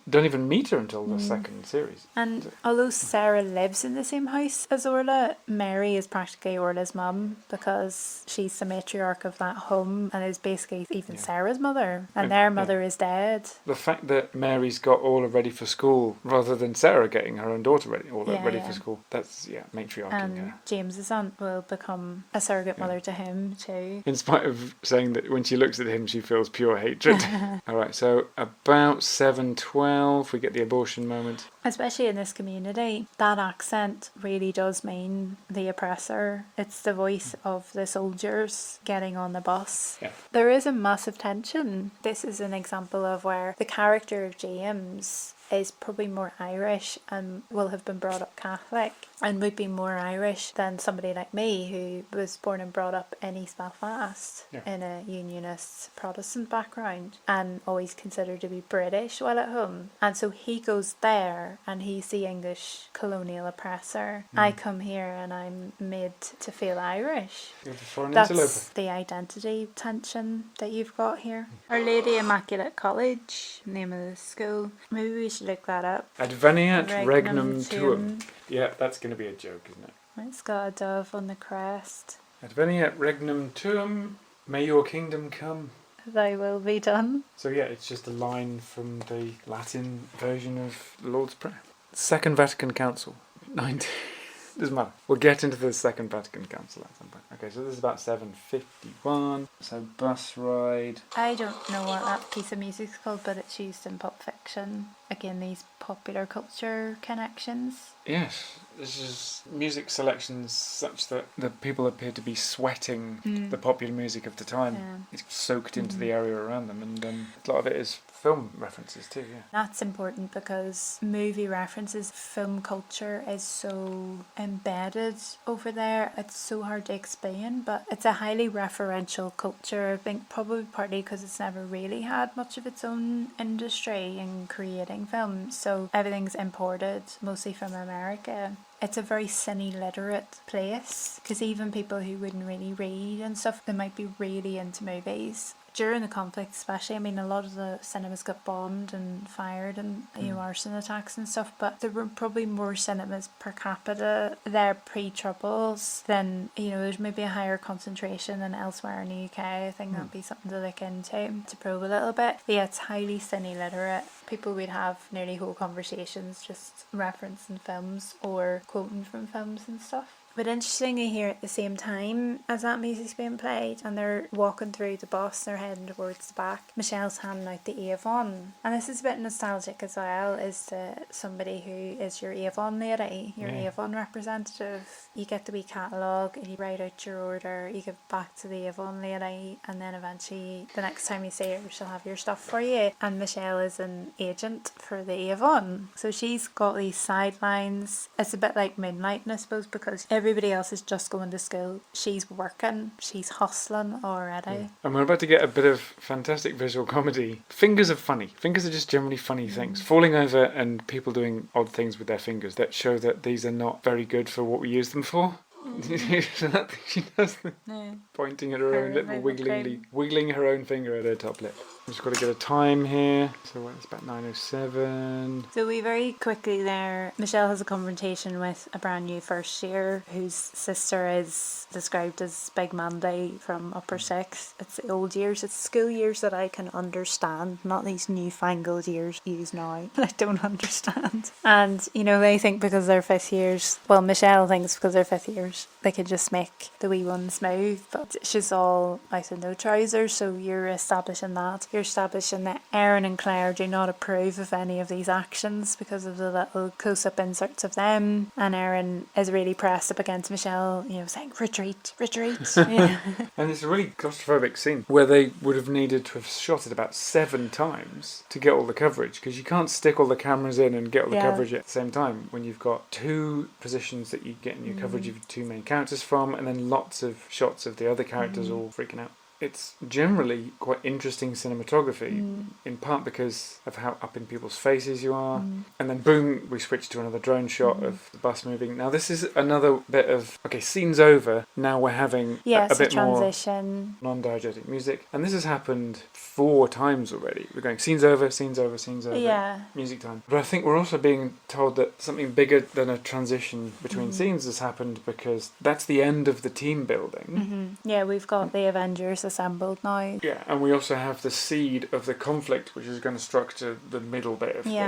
don't even meet her until the second series. And although Sarah lives in the same house as Orla, Mary is practically Orla's mum, because she's the matriarch of that home and is basically even Sarah's mother. And their mother is dead. The fact that Mary's got Orla ready for school rather than Sarah getting her own daughter ready for school, that's, matriarchy. And James's aunt will become a surrogate mother to him too. In spite of saying that when she looks at him, she feels pure hatred. All right, so about 7:12, we get the abortion moment. Especially in this community, that accent really does mean the oppressor. It's the voice of the soldiers getting on the bus. Yeah. There is a massive tension. This is an example of where the character of James is probably more Irish and will have been brought up Catholic and would be more Irish than somebody like me who was born and brought up in East Belfast in a Unionist Protestant background and always considered to be British while at home. And so he goes there and he's the English colonial oppressor. I come here and I'm made to feel Irish. You're the foreign That's interloper. the identity tension that you've got here. Our Lady Immaculate College, name of the school. Maybe we should look that up. Adveniat Regnum Tuum. Yeah, that's going to be a joke, isn't it? It's got a dove on the crest. Adveniat Regnum Tuum. May your kingdom come. Thy will be done. So yeah, it's just a line from the Latin version of the Lord's Prayer. Second Vatican Council. Doesn't matter. We'll get into the Second Vatican Council at some point. Okay, so this is about 7:51. So bus ride. I don't know what that piece of music's called, but it's used in Pulp Fiction. again, these popular culture connections. Yes, this is music selections such that the people appear to be sweating the popular music of the time. Yeah. It's soaked into the area around them, and a lot of it is film references too, yeah. That's important because movie references, film culture is so embedded over there. It's so hard to explain, but it's a highly referential culture. I think probably partly because it's never really had much of its own industry in creating films, so everything's imported, mostly from America. It's a very cine literate place because even people who wouldn't really read and stuff, they might be really into movies. During the conflict especially, I mean, a lot of the cinemas got bombed and fired and arson attacks and stuff, but there were probably more cinemas per capita there pre-Troubles than, there's maybe a higher concentration than elsewhere in the UK. I think that'd be something to look into, to probe a little bit. But yeah, it's highly cine literate. People would have nearly whole conversations just referencing films or quoting from films and stuff. But interestingly here at the same time as that music's being played and they're walking through the bus, they're heading towards the back, Michelle's handing out the Avon. And this is a bit nostalgic as well, is to somebody who is your Avon lady, your Avon representative. You get the wee catalogue and you write out your order, you give it back to the Avon lady, and then eventually the next time you see her she'll have your stuff for you. And Michelle is an agent for the Avon. So she's got these sidelines. It's a bit like Moonlight, I suppose, because everybody else is just going to school. She's working. She's hustling already. Yeah. And we're about to get a bit of fantastic visual comedy. Fingers are funny. Fingers are just generally funny things. Falling over and people doing odd things with their fingers that show that these are not very good for what we use them for. She does the pointing at her own lip, wiggling her own finger at her top lip. We've just got to get a time here. So it's about 9:07. So we very quickly there, Michelle has a confrontation with a brand new first year whose sister is described as Big Mandy from upper six. It's the old years, it's school years that I can understand, not these newfangled years used now that I don't understand. And they think because they're fifth years, well, Michelle thinks because they're fifth years they could just make the wee ones move, but she's all out of no trousers, so you're establishing that. You're establishing that Aaron and Claire do not approve of any of these actions because of the little close-up inserts of them, and Aaron is really pressed up against Michelle, saying retreat. Yeah. And it's a really claustrophobic scene where they would have needed to have shot it about 7 times to get all the coverage, because you can't stick all the cameras in and get all the coverage at the same time when you've got 2 positions that you get in your coverage of 2 main characters from, and then lots of shots of the other characters all freaking out. It's generally quite interesting cinematography, in part because of how up in people's faces you are. And then boom, we switch to another drone shot of the bus moving. Now this is another bit of, okay, scene's over, now we're having a bit transition. More non-diegetic music. And this has happened 4 times already. We're going scene's over, music time. But I think we're also being told that something bigger than a transition between scenes has happened, because that's the end of the team building. Yeah, we've got the Avengers assembled now. Yeah, and we also have the seed of the conflict, which is going to structure the middle bit of the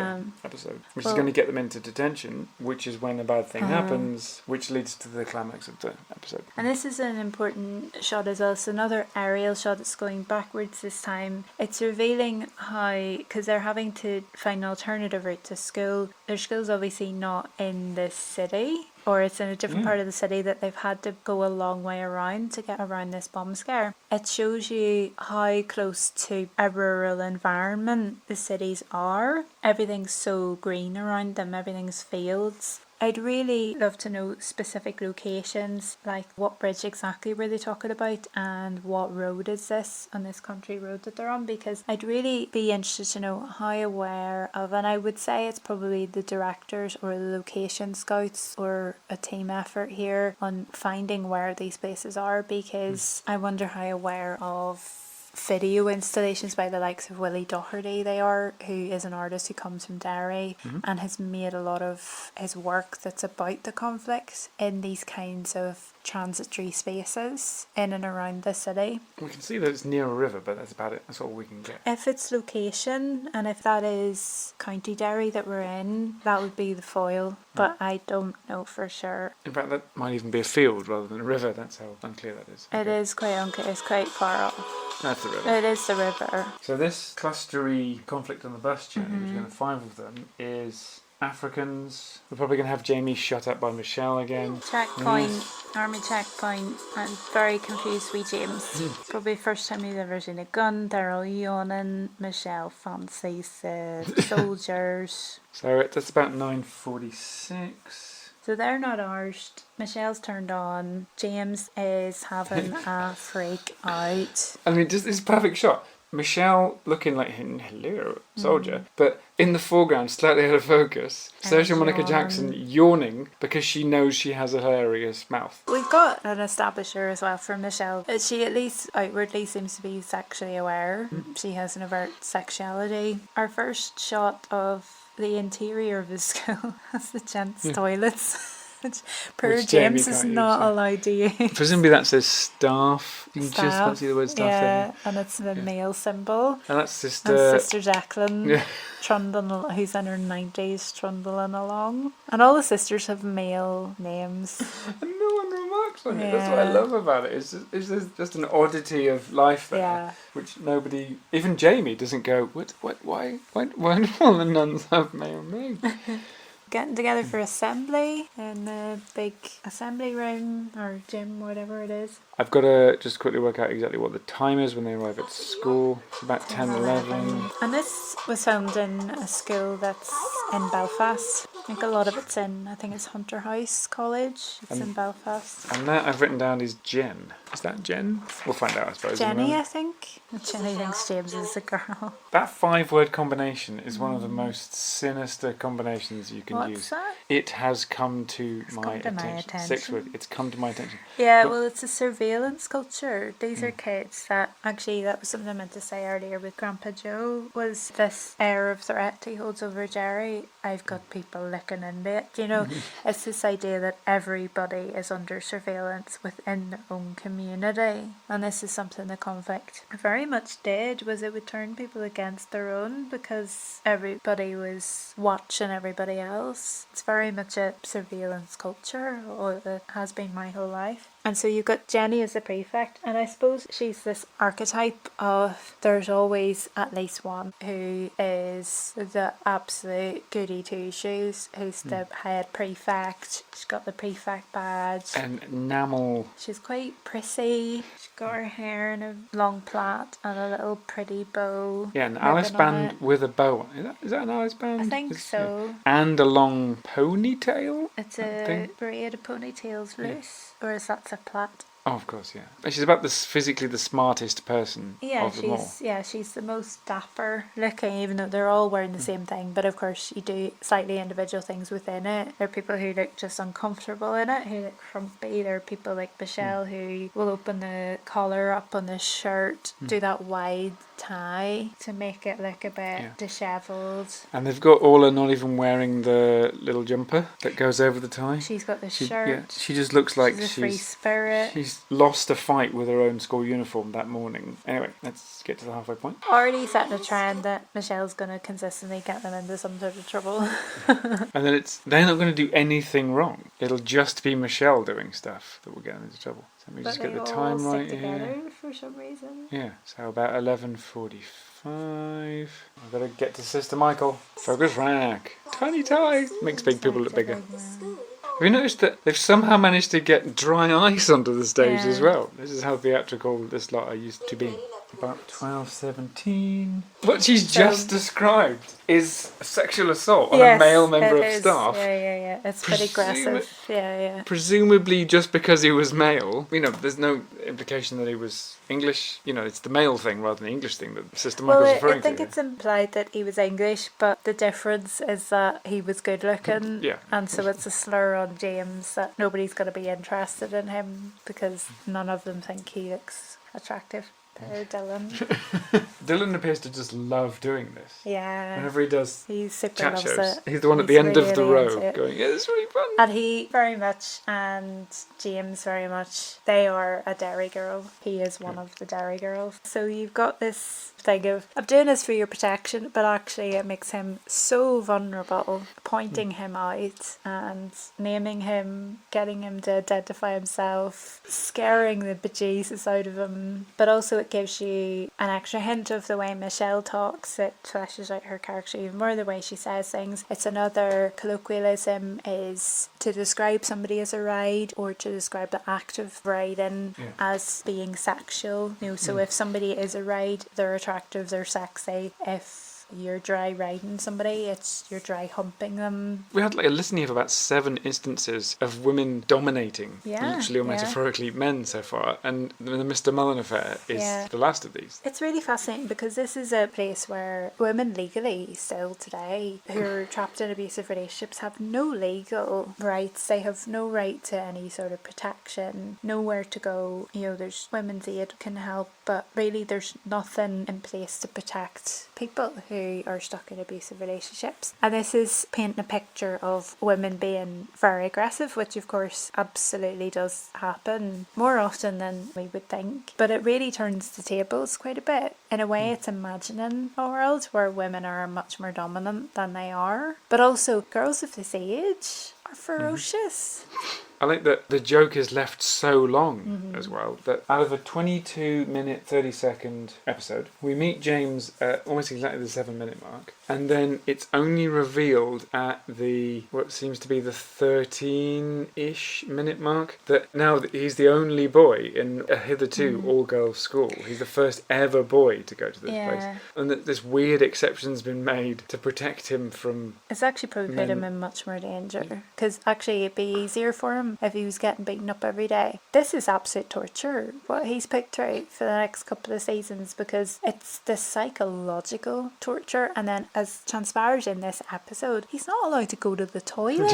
episode, which is going to get them into detention, which is when a bad thing happens, which leads to the climax of the episode. And this is an important shot as well. So another aerial shot that's going backwards this time. It's revealing how, because they're having to find an alternative route to school. Their school's obviously not in this city, or it's in a different part of the city that they've had to go a long way around to get around this bomb scare. It shows you how close to a rural environment the cities are. Everything's so green around them, everything's fields. I'd really love to know specific locations, like what bridge exactly were they talking about and what road is this on this country road that they're on, because I'd really be interested to know how aware of, and I would say it's probably the directors or the location scouts or a team effort here on finding where these places are, because I wonder how aware of video installations by the likes of Willie Doherty they are, who is an artist who comes from Derry and has made a lot of his work that's about the conflict in these kinds of transitory spaces in and around the city. We can see that it's near a river, but that's about it. That's all we can get. If it's location, and if that is County Derry that we're in, that would be the foil, but I don't know for sure. In fact, that might even be a field rather than a river. That's how unclear that is. It is quite unclear. It's quite far off. That's the river. It is the river. So this clustery conflict on the bus journey, which is going to 5 of them, is Africans. We're probably going to have Jamie shut up by Michelle again. Checkpoint, army checkpoint, and very confused wee James. Probably the first time he's ever seen a gun. They're all yawning. Michelle fancies the soldiers. So that's about 9:46. So they're not arsed. Michelle's turned on. James is having a freak out. I mean, just this perfect shot. Michelle looking like, hello, soldier, but in the foreground, slightly out of focus, Saoirse Monica Jackson yawning because she knows she has a hilarious mouth. We've got an establisher as well for Michelle. She at least outwardly seems to be sexually aware. She has an overt sexuality. Our first shot of the interior of the school has the gents' toilets. Poor James is not allowed to use. Presumably that says staff. You can just can't see the word staff there. And it's the male symbol. And that's Sister Jacqueline, trundling, who's in her 90s, trundling along. And all the sisters have male names. And no one remarks on it. That's what I love about it. It's just an oddity of life there, which nobody, even Jamie, doesn't go, why do all the nuns have male names? Getting together for assembly in the big assembly room or gym, whatever it is. I've got to just quickly work out exactly what the time is when they arrive at school. It's about 10:11. And this was filmed in a school that's in Belfast. I think a lot of it's in, I think it's Hunter House College. It's in Belfast. And that I've written down is Jen. Is that Jen? We'll find out, I suppose. Jenny, I think. Jenny thinks James is a girl. That 5-word combination is one of the most sinister combinations you can use. What's that? It has come to my attention. 6 words. It's come to my attention. Yeah, well, it's a surveillance culture. These are kids that, actually, that was something I meant to say earlier with Grandpa Joe, was this air of threat he holds over Jerry. I've got people looking into it. You know, it's this idea that everybody is under surveillance within their own community. And this is something the conflict very much did, was it would turn people against their own because everybody was watching everybody else. It's very much a surveillance culture, or it has been my whole life. And so you've got Jenny as the prefect, and I suppose she's this archetype of there's always at least one who is the absolute goody two-shoes, who's the head prefect. She's got the prefect badge. And enamel. She's quite prissy. She's got her hair in a long plait and a little pretty bow. Yeah, an Alice band with a bow on. Is that an Alice band? I think so. Yeah. And a long ponytail? It's a braid, a ponytail's loose. Or is that a plait? Oh, of course, yeah. And she's about physically the smartest person of them all. Yeah, she's the most dapper looking, even though they're all wearing the same thing. But of course, you do slightly individual things within it. There are people who look just uncomfortable in it, who look frumpy. There are people like Michelle who will open the collar up on the shirt, do that wide tie to make it look a bit dishevelled. And they've got Orla not even wearing the little jumper that goes over the tie. She's got the shirt. Yeah, she just looks like she's a free spirit. She's lost a fight with her own school uniform that morning. Anyway, let's get to the halfway point. Already setting a trend that Michelle's going to consistently get them into some sort of trouble. And then they're not going to do anything wrong. It'll just be Michelle doing stuff that will get them into trouble. So let me just get the time right here. For some reason. Yeah, so about 11:45. I've got to get to Sister Michael. Focus rack. Tiny tie. Makes big people look bigger. Have you noticed that they've somehow managed to get dry ice onto the stage as well? This is how theatrical this lot are used to being. About 12:17. What she's just described is a sexual assault on a male member of staff. Yeah. It's pretty aggressive. Yeah. Presumably just because he was male. You know, there's no implication that he was English. You know, it's the male thing rather than the English thing that Sister Michael's referring to. I think it's implied that he was English, but the difference is that he was good looking. Yeah. And so it's a slur on James that nobody's going to be interested in him because none of them think he looks attractive. Poor Dylan. Dylan appears to just love doing this. Yeah. Whenever he does He super chat loves shows, it. he's the one at the end of the really row into it. going, yeah, it's really fun. And he very much, and James very much, they are a Derry girl. He is one of the Derry girls. So you've got this thing of, I'm doing this for your protection, but actually it makes him so vulnerable, pointing him out and naming him, getting him to identify himself, scaring the bejesus out of him. But also it gives you an extra hint of the way Michelle talks. It fleshes out her character even more, the way she says things. It's another colloquialism is to describe somebody as a ride, or to describe the act of riding as being sexual. You know, so if somebody is a ride, they're attractive, they're sexy. If you're dry riding somebody, it's you're dry humping them. We had like a litany of about 7 instances of women dominating, literally or metaphorically, men so far, and the Mr. Mullen affair is the last of these. It's really fascinating because this is a place where women legally still today who are trapped in abusive relationships have no legal rights. They have no right to any sort of protection, nowhere to go. You know, there's women's aid can help, but really there's nothing in place to protect people who are stuck in abusive relationships. And this is painting a picture of women being very aggressive, which of course absolutely does happen more often than we would think. But it really turns the tables quite a bit. In a way, it's imagining a world where women are much more dominant than they are. But also, girls of this age are ferocious. I like that the joke is left so long as well, that out of a 22-minute, 30-second episode, we meet James at almost exactly the 7-minute mark, and then it's only revealed at the, what seems to be the 13-ish minute mark, that now he's the only boy in a hitherto all-girls school. He's the first ever boy to go to this place. And that this weird exception's been made to protect him from... It's actually probably put him in much more danger, because actually it'd be easier for him if he was getting beaten up every day. This is absolute torture, what he's put through for the next couple of seasons, because it's this psychological torture, and then as transpires in this episode, he's not allowed to go to the toilet.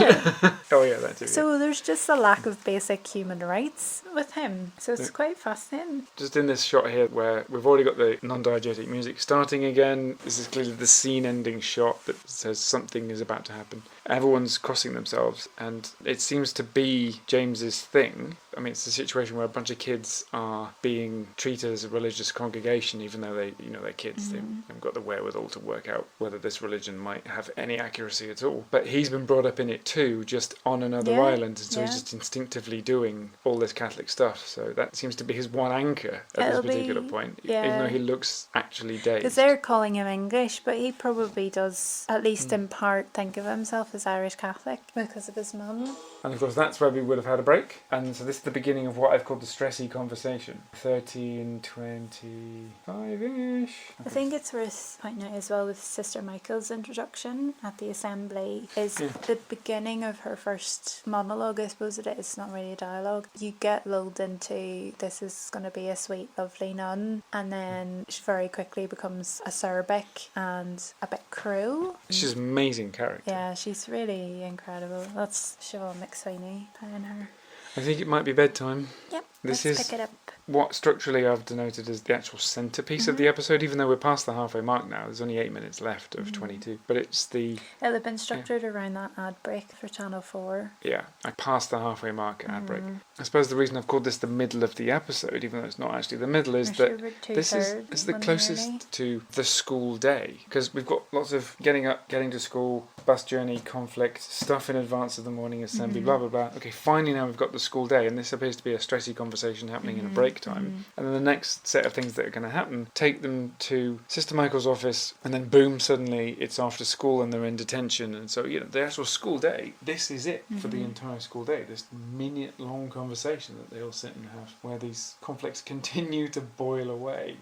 Oh yeah, that too. So there's just a lack of basic human rights with him. So it's quite fascinating. Just in this shot here where we've already got the non-diegetic music starting again, this is clearly the scene ending shot that says something is about to happen. Everyone's crossing themselves, and it seems to be James's thing. I mean, it's a situation where a bunch of kids are being treated as a religious congregation, even though they're kids. They haven't got the wherewithal to work out whether this religion might have any accuracy at all. But he's been brought up in it too, just on another island, and so he's just instinctively doing all this Catholic stuff. So that seems to be his one anchor at this particular point, even though he looks actually dazed. Because they're calling him English, but he probably does, at least in part, think of himself as Irish Catholic because of his mum. And of course that's where we would have had a break, and so this is the beginning of what I've called the stressy conversation. 13:25-ish. I think it's worth pointing out as well with Sister Michael's introduction at the assembly is the beginning of her first monologue, I suppose it is. It's not really a dialogue. You get lulled into this is going to be a sweet lovely nun, and then she very quickly becomes acerbic and a bit cruel. She's an amazing character. Yeah, she's really incredible. That's Siobhan McSweeney playing her. I think it might be bedtime. Yep, This let's is pick it up. what structurally I've denoted as the actual centrepiece of the episode, even though we're past the halfway mark now. There's only 8 minutes left of 22. But it's the... It'll have been structured around that ad break for Channel 4. Yeah, I passed the halfway mark at ad break. I suppose the reason I've called this the middle of the episode, even though it's not actually the middle, is that this is the closest to the school day. Because we've got lots of getting up, getting to school, bus journey, conflict, stuff in advance of the morning assembly, blah, blah, blah. Okay, finally now we've got the school day, and this appears to be a stressy conversation happening in a break time. And then the next set of things that are going to happen take them to Sister Michael's office, and then boom, suddenly it's after school and they're in detention. And so, the actual school day, this is it for the entire school day, this minute-long conversation that they all sit and have, where these conflicts continue to boil away.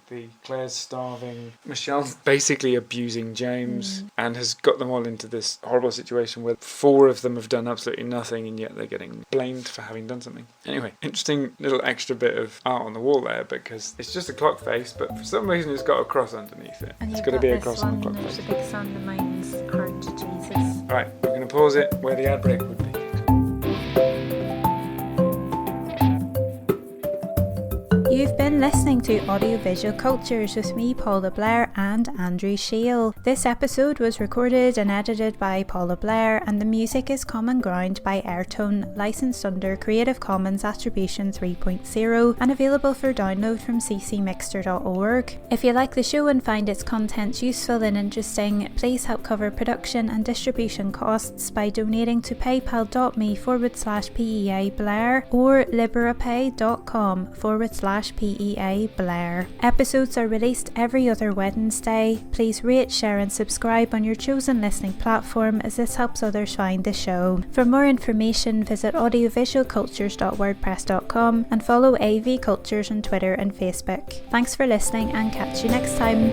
Claire's starving, Michelle's basically abusing James, and has got them all into this horrible situation where 4 of them have done absolutely nothing, and yet they're getting blamed for having done something. Anyway, interesting little extra bit of art on the wall there, because it's just a clock face, but for some reason it's got a cross underneath it. And it's got to be a cross on the clock there's face. a big sand of mine's heart to Jesus. Alright, we're going to pause it where the ad break would be. You've been been listening to Audiovisual Cultures with me, Paula Blair, and Andrew Shail. This episode was recorded and edited by Paula Blair, and the music is Common Ground by Airtone, licensed under Creative Commons Attribution 3.0 and available for download from ccmixter.org. If you like the show and find its content useful and interesting, please help cover production and distribution costs by donating to paypal.me/PEA Blair or liberapay.com/PEA Blair. Episodes are released every other Wednesday. Please rate, share and subscribe on your chosen listening platform, as this helps others find the show. For more information, visit audiovisualcultures.wordpress.com and follow AV Cultures on Twitter and Facebook. Thanks for listening and catch you next time.